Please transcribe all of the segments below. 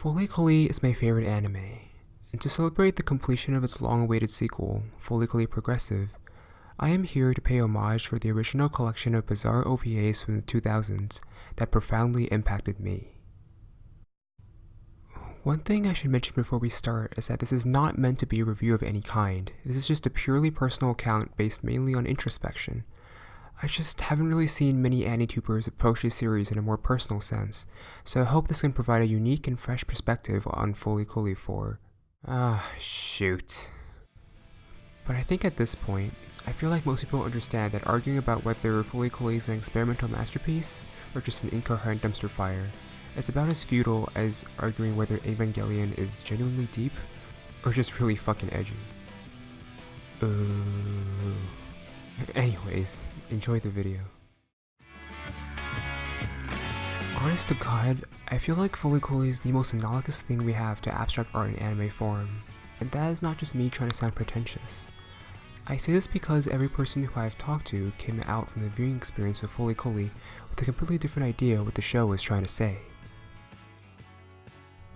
FLCL is my favorite anime, and to celebrate the completion of its long-awaited sequel, FLCL Progressive, I am here to pay homage for the original collection of bizarre OVAs from the 2000s that profoundly impacted me. One thing I should mention before we start is that this is not meant to be a review of any kind. This is just a purely personal account based mainly on introspection. I just haven't really seen many AniTubers approach this series in a more personal sense, so I hope this can provide a unique and fresh perspective on FLCL for... shoot. But I think at this point, I feel like most people understand that arguing about whether FLCL is an experimental masterpiece or just an incoherent dumpster fire is about as futile as arguing whether Evangelion is genuinely deep or just really fucking edgy. Anyways, enjoy the video. Honest to God, I feel like FLCL is the most analogous thing we have to abstract art in anime form, and that is not just me trying to sound pretentious. I say this because every person who I've talked to came out from the viewing experience of FLCL with a completely different idea of what the show is trying to say.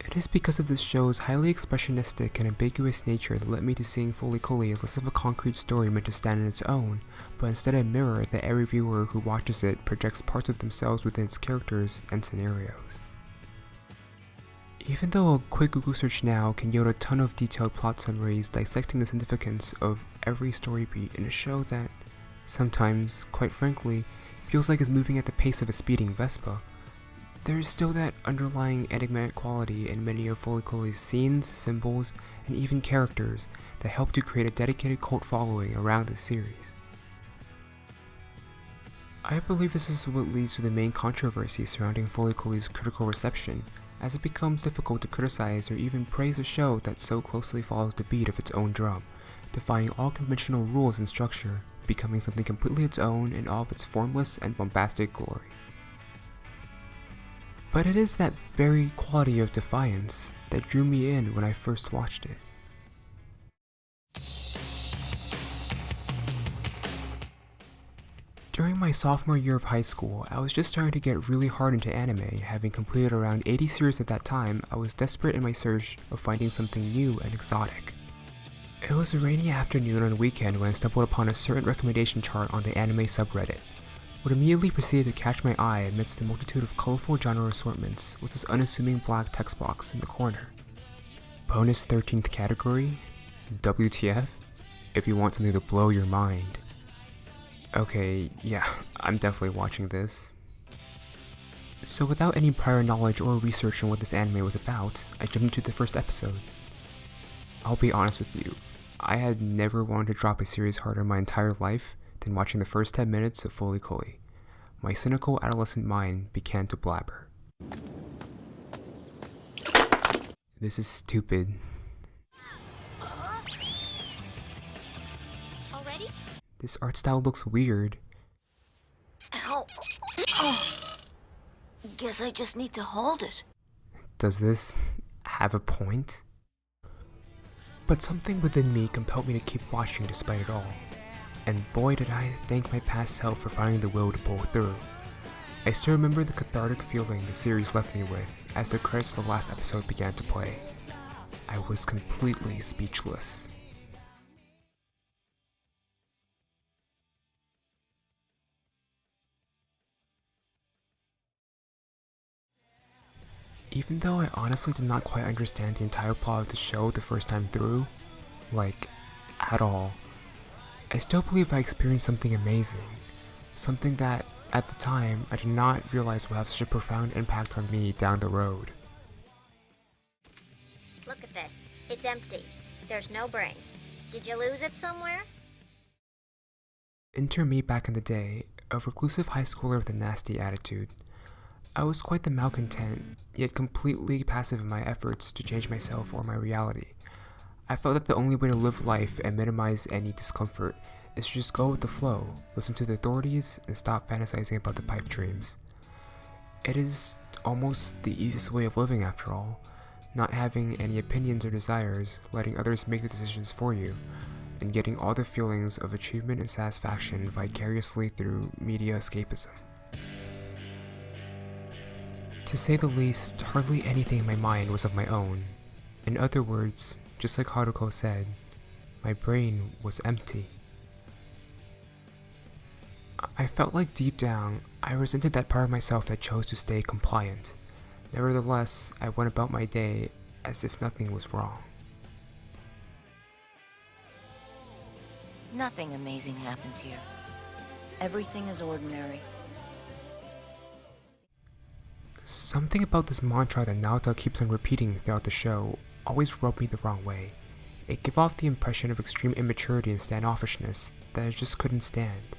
It is because of this show's highly expressionistic and ambiguous nature that led me to seeing FLCL as less of a concrete story meant to stand on its own, but instead a mirror that every viewer who watches it projects parts of themselves within its characters and scenarios. Even though a quick Google search now can yield a ton of detailed plot summaries dissecting the significance of every story beat in a show that, sometimes, quite frankly, feels like is moving at the pace of a speeding Vespa, there is still that underlying enigmatic quality in many of FLCL's scenes, symbols, and even characters that help to create a dedicated cult following around this series. I believe this is what leads to the main controversy surrounding FLCL's critical reception, as it becomes difficult to criticize or even praise a show that so closely follows the beat of its own drum, defying all conventional rules and structure, becoming something completely its own in all of its formless and bombastic glory. But it is that very quality of defiance that drew me in when I first watched it. During my sophomore year of high school, I was just starting to get really hard into anime. Having completed around 80 series at that time, I was desperate in my search of finding something new and exotic. It was a rainy afternoon on a weekend when I stumbled upon a certain recommendation chart on the anime subreddit. What immediately proceeded to catch my eye amidst the multitude of colorful genre assortments was this unassuming black text box in the corner. Bonus 13th category? WTF? If you want something to blow your mind. Okay, yeah, I'm definitely watching this. So without any prior knowledge or research on what this anime was about, I jumped into the first episode. I'll be honest with you, I had never wanted to drop a series harder in my entire life than watching the first 10 minutes of FLCL. My cynical adolescent mind began to blabber. This is stupid. Already? This art style looks weird. Ow. Oh. Guess I just need to hold it. Does this have a point? But something within me compelled me to keep watching despite it all. And boy did I thank my past self for finding the will to pull through. I still remember the cathartic feeling the series left me with as the credits of the last episode began to play. I was completely speechless. Even though I honestly did not quite understand the entire plot of the show the first time through, like, at all, I still believe I experienced something amazing, something that, at the time, I did not realize would have such a profound impact on me down the road. Look at this. It's empty. There's no brain. Did you lose it somewhere? Enter me back in the day, a reclusive high schooler with a nasty attitude. I was quite the malcontent, yet completely passive in my efforts to change myself or my reality. I felt that the only way to live life and minimize any discomfort is to just go with the flow, listen to the authorities, and stop fantasizing about the pipe dreams. It is almost the easiest way of living after all, not having any opinions or desires, letting others make the decisions for you, and getting all the feelings of achievement and satisfaction vicariously through media escapism. To say the least, hardly anything in my mind was of my own. In other words, just like Haruko said, my brain was empty. I felt like deep down, I resented that part of myself that chose to stay compliant. Nevertheless, I went about my day as if nothing was wrong. Nothing amazing happens here. Everything is ordinary. Something about this mantra that Naota keeps on repeating throughout the show always rubbed me the wrong way. It gave off the impression of extreme immaturity and standoffishness that I just couldn't stand.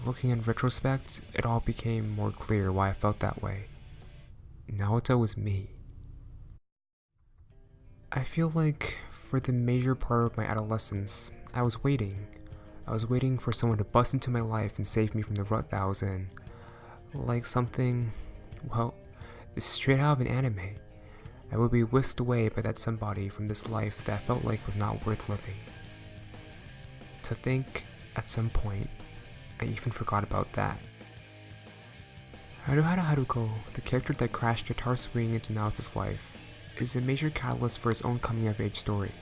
Looking in retrospect, it all became more clear why I felt that way. Naota was me. I feel like for the major part of my adolescence, I was waiting. I was waiting for someone to bust into my life and save me from the rut that I was in. Like something, well, straight out of an anime. I would be whisked away by that somebody from this life that I felt like was not worth living. To think, at some point, I even forgot about that. Haruhara Haruko, the character that crashed guitar swinging into Naoto's life, is a major catalyst for his own coming-of-age story.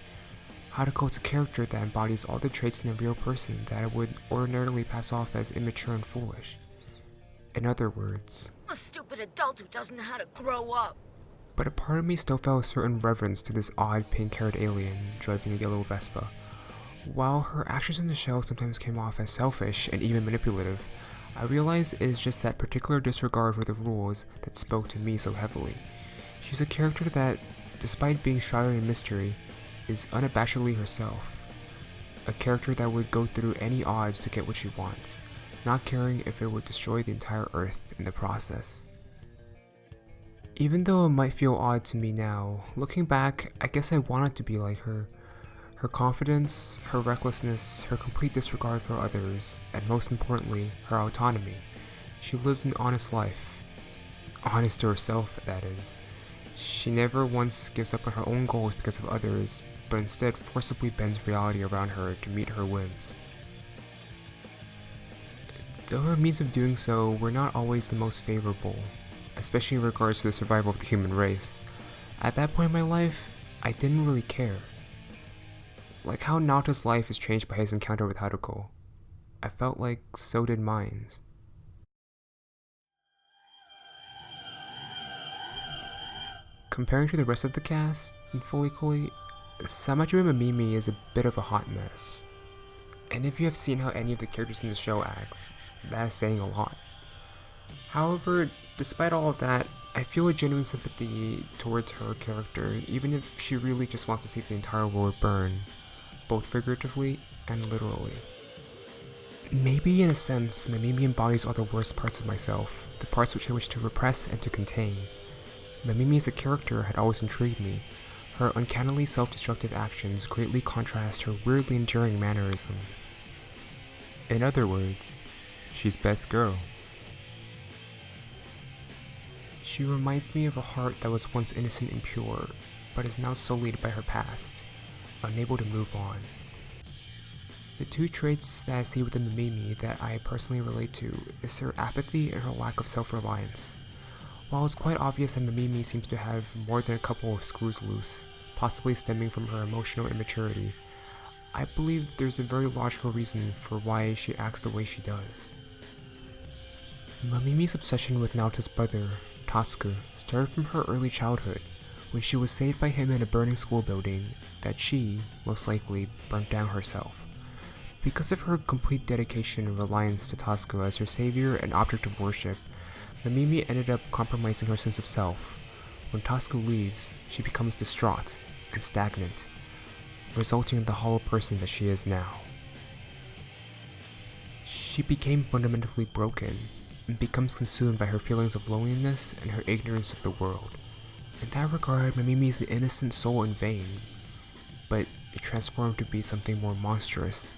Haruko is a character that embodies all the traits in a real person that I would ordinarily pass off as immature and foolish. In other words, A stupid adult who doesn't know how to grow up. But a part of me still felt a certain reverence to this odd pink-haired alien driving a yellow Vespa. While her actions in the show sometimes came off as selfish and even manipulative, I realize it is just that particular disregard for the rules that spoke to me so heavily. She's a character that, despite being shrouded in mystery, is unabashedly herself. A character that would go through any odds to get what she wants, not caring if it would destroy the entire Earth in the process. Even though it might feel odd to me now, looking back, I guess I wanted to be like her. Her confidence, her recklessness, her complete disregard for others, and most importantly, her autonomy. She lives an honest life. Honest to herself, that is. She never once gives up on her own goals because of others, but instead forcibly bends reality around her to meet her whims. Though her means of doing so were not always the most favorable, especially in regards to the survival of the human race, at that point in my life, I didn't really care. Like how Naota's life is changed by his encounter with Haruko, I felt like so did mine's. Comparing to the rest of the cast in FLCL, Samajima Mimi is a bit of a hot mess. And if you have seen how any of the characters in the show acts, that is saying a lot. However, despite all of that, I feel a genuine sympathy towards her character, even if she really just wants to see the entire world burn, both figuratively and literally. Maybe in a sense, Mamimi embodies all the worst parts of myself, the parts which I wish to repress and to contain. Mamimi as a character had always intrigued me. Her uncannily self-destructive actions greatly contrast her weirdly enduring mannerisms. In other words, she's best girl. She reminds me of a heart that was once innocent and pure, but is now sullied by her past, unable to move on. The two traits that I see within Mamimi that I personally relate to is her apathy and her lack of self-reliance. While it's quite obvious that Mamimi seems to have more than a couple of screws loose, possibly stemming from her emotional immaturity, I believe there's a very logical reason for why she acts the way she does. Mamimi's obsession with Naota's brother, Tasuku, started from her early childhood, when she was saved by him in a burning school building that she, most likely, burnt down herself. Because of her complete dedication and reliance to Tasuku as her savior and object of worship, Mamimi ended up compromising her sense of self. When Tasuku leaves, she becomes distraught and stagnant, resulting in the hollow person that she is now. She became fundamentally broken and becomes consumed by her feelings of loneliness and her ignorance of the world. In that regard, Mamimi is the innocent soul in vain, but it transformed to be something more monstrous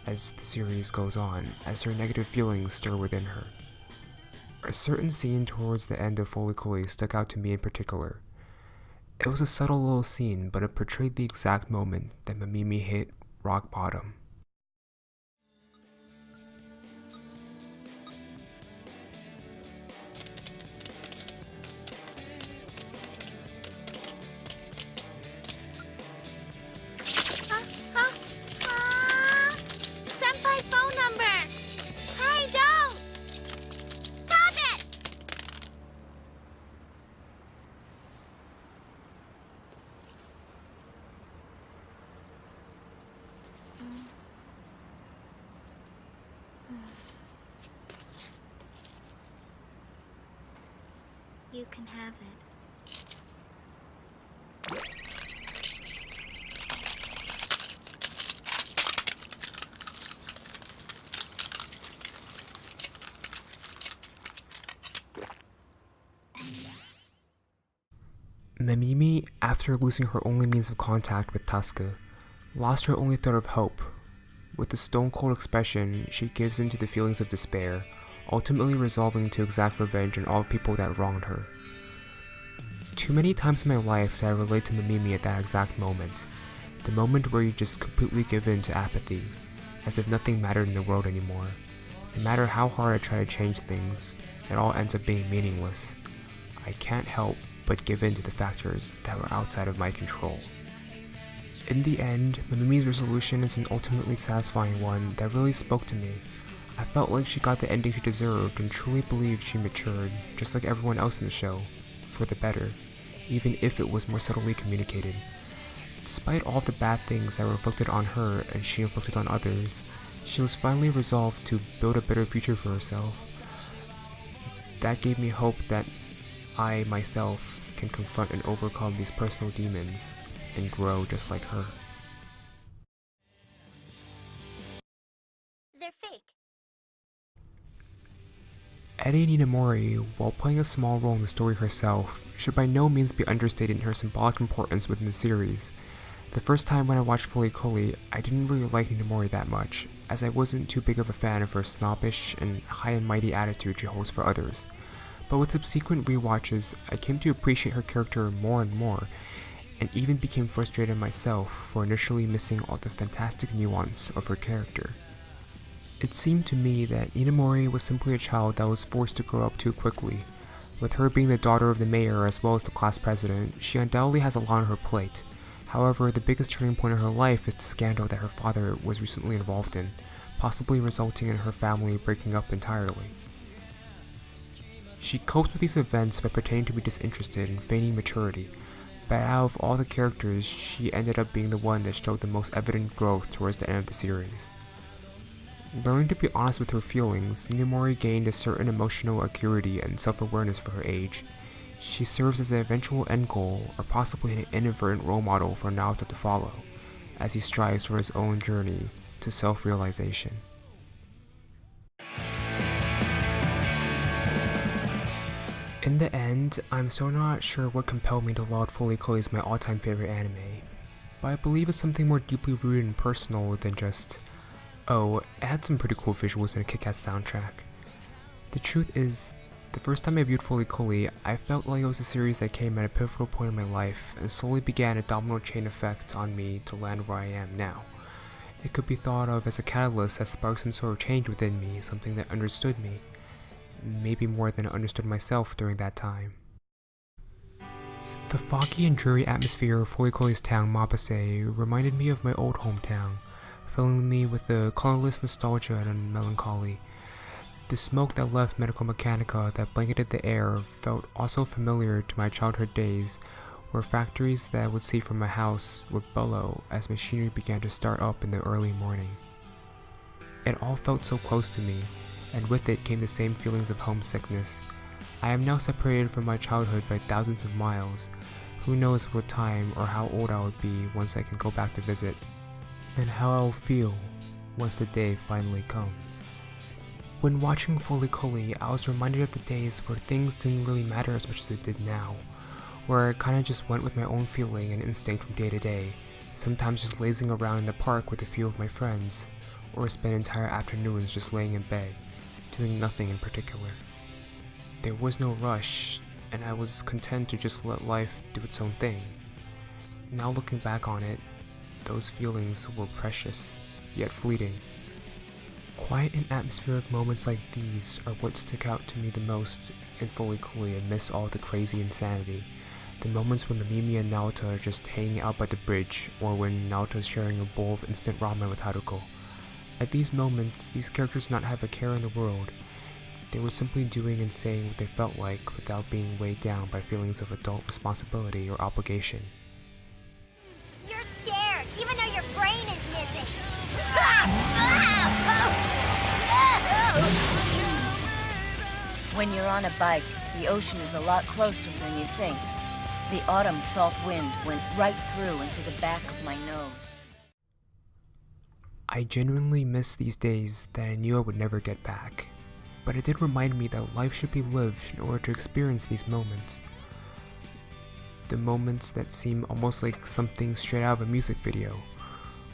as the series goes on, as her negative feelings stir within her. A certain scene towards the end of FLCL stuck out to me in particular. It was a subtle little scene, but it portrayed the exact moment that Mamimi hit rock bottom. You can have it. Mamimi, after losing her only means of contact with Tuska, lost her only thread of hope. With a stone-cold expression, she gives in to the feelings of despair, ultimately resolving to exact revenge on all the people that wronged her. Too many times in my life did I relate to Mamimi at that exact moment, the moment where you just completely give in to apathy, as if nothing mattered in the world anymore. No matter how hard I try to change things, it all ends up being meaningless. I can't help but give in to the factors that were outside of my control. In the end, Mamimi's resolution is an ultimately satisfying one that really spoke to me. I felt like she got the ending she deserved and truly believed she matured, just like everyone else in the show, for the better, even if it was more subtly communicated. Despite all of the bad things that were inflicted on her and she inflicted on others, she was finally resolved to build a better future for herself. That gave me hope that I, myself, can confront and overcome these personal demons and grow just like her. They're fake. Eri Ninamori, while playing a small role in the story herself, should by no means be understated in her symbolic importance within the series. The first time when I watched FLCL, I didn't really like Ninamori that much, as I wasn't too big of a fan of her snobbish and high and mighty attitude she holds for others. But with subsequent rewatches, I came to appreciate her character more and more, and even became frustrated myself for initially missing all the fantastic nuance of her character. It seemed to me that Inamori was simply a child that was forced to grow up too quickly. With her being the daughter of the mayor as well as the class president, she undoubtedly has a lot on her plate. However, the biggest turning point in her life is the scandal that her father was recently involved in, possibly resulting in her family breaking up entirely. She copes with these events by pretending to be disinterested and feigning maturity, but out of all the characters, she ended up being the one that showed the most evident growth towards the end of the series. Learning to be honest with her feelings, Ninamori gained a certain emotional acuity and self-awareness for her age. She serves as an eventual end goal, or possibly an inadvertent role model for Naoto to follow, as he strives for his own journey to self-realization. In the end, I'm still not sure what compelled me to laud FLCL as my all-time favorite anime, but I believe it's something more deeply rooted and personal than just, oh, it had some pretty cool visuals and a kick-ass soundtrack. The truth is, the first time I viewed FLCL, I felt like it was a series that came at a pivotal point in my life and slowly began a domino chain effect on me to land where I am now. It could be thought of as a catalyst that sparked some sort of change within me, something that understood me, maybe more than I understood myself during that time. The foggy and dreary atmosphere of FLCL's town, Mapase, reminded me of my old hometown, filling me with a colorless nostalgia and melancholy. The smoke that left medical mechanica that blanketed the air felt also familiar to my childhood days, where factories that I would see from my house would bellow as machinery began to start up in the early morning. It all felt so close to me, and with it came the same feelings of homesickness. I am now separated from my childhood by thousands of miles. Who knows what time or how old I would be once I can go back to visit, and how I will feel once the day finally comes. When watching FLCL, I was reminded of the days where things didn't really matter as much as they did now, where I kinda just went with my own feeling and instinct from day to day, sometimes just lazing around in the park with a few of my friends, or spend entire afternoons just laying in bed, doing nothing in particular. There was no rush, and I was content to just let life do its own thing. Now looking back on it, those feelings were precious, yet fleeting. Quiet and atmospheric moments like these are what stick out to me the most in FLCL amidst all the crazy insanity. The moments when Mamimi and Naoto are just hanging out by the bridge, or when Naoto is sharing a bowl of instant ramen with Haruko. At these moments, these characters did not have a care in the world. They were simply doing and saying what they felt like without being weighed down by feelings of adult responsibility or obligation. You're scared, even though your brain is missing. When you're on a bike, The ocean is a lot closer than you think. The autumn salt wind went right through into the back of my nose. I genuinely miss these days that I knew I would never get back, but it did remind me that life should be lived in order to experience these moments. The moments that seem almost like something straight out of a music video,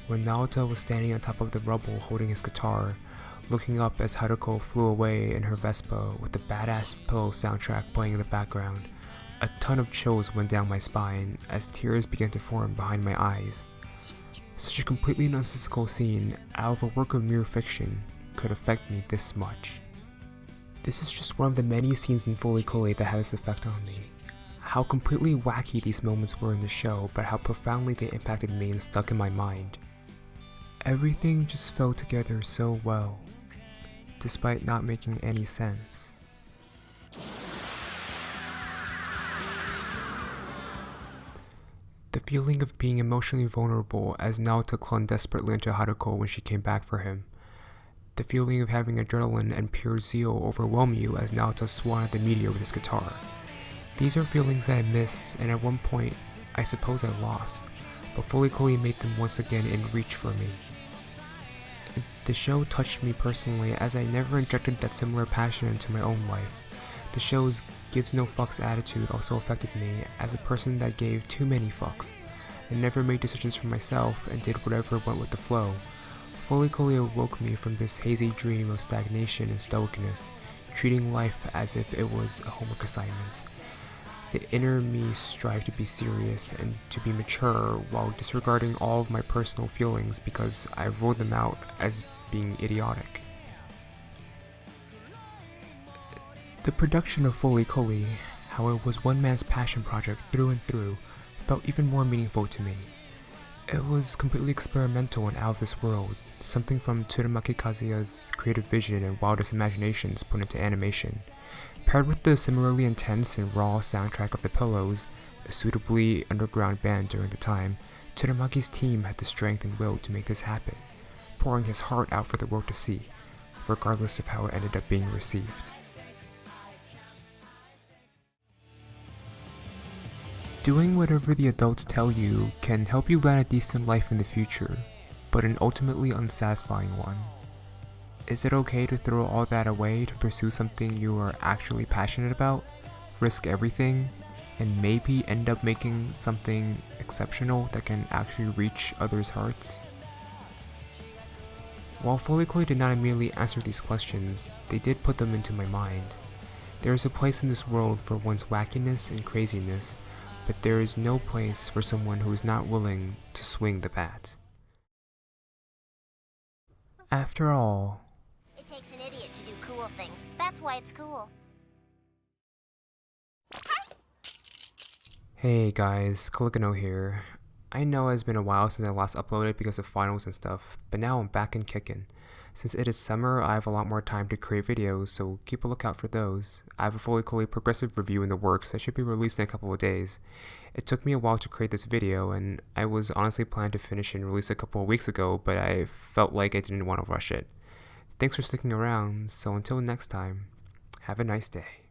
when Naoto was standing on top of the rubble holding his guitar, looking up as Haruko flew away in her Vespa with the badass Pillow soundtrack playing in the background. A ton of chills went down my spine as tears began to form behind my eyes. Such a completely nonsensical scene out of a work of mere fiction could affect me this much. This is just one of the many scenes in FLCL that had this effect on me. How completely wacky these moments were in the show, but how profoundly they impacted me and stuck in my mind. Everything just fell together so well, despite not making any sense. The feeling of being emotionally vulnerable as Naoto clung desperately into Haruko when she came back for him. The feeling of having adrenaline and pure zeal overwhelm you as Naoto swung at the meteor with his guitar. These are feelings that I missed, and at one point, I suppose I lost, but FLCL made them once again in reach for me. The show touched me personally as I never injected that similar passion into my own life. The show's gives no fucks attitude also affected me as a person that gave too many fucks, and never made decisions for myself and did whatever went with the flow. FLCL awoke me from this hazy dream of stagnation and stoicness, treating life as if it was a homework assignment. The inner me strived to be serious and to be mature while disregarding all of my personal feelings because I ruled them out as being idiotic. The production of FLCL, how it was one man's passion project through and through, felt even more meaningful to me. It was completely experimental and out of this world, something from Tsurumaki Kazuya's creative vision and wildest imaginations put into animation. Paired with the similarly intense and raw soundtrack of The Pillows, a suitably underground band during the time, Tsurumaki's team had the strength and will to make this happen, pouring his heart out for the world to see, regardless of how it ended up being received. Doing whatever the adults tell you can help you land a decent life in the future, but an ultimately unsatisfying one. Is it okay to throw all that away to pursue something you are actually passionate about, risk everything, and maybe end up making something exceptional that can actually reach others' hearts? While FLCL did not immediately answer these questions, they did put them into my mind. There is a place in this world for one's wackiness and craziness, but there is no place for someone who is not willing to swing the bat. After all, it takes an idiot to do cool things. That's why it's cool. Hey guys, Caligino here. I know it's been a while since I last uploaded because of finals and stuff, but now I'm back and kicking. Since it is summer, I have a lot more time to create videos, so keep a lookout for those. I have a FLCL progressive review in the works that should be released in a couple of days. It took me a while to create this video, and I was honestly planning to finish and release a couple of weeks ago, but I felt like I didn't want to rush it. Thanks for sticking around, so until next time, have a nice day.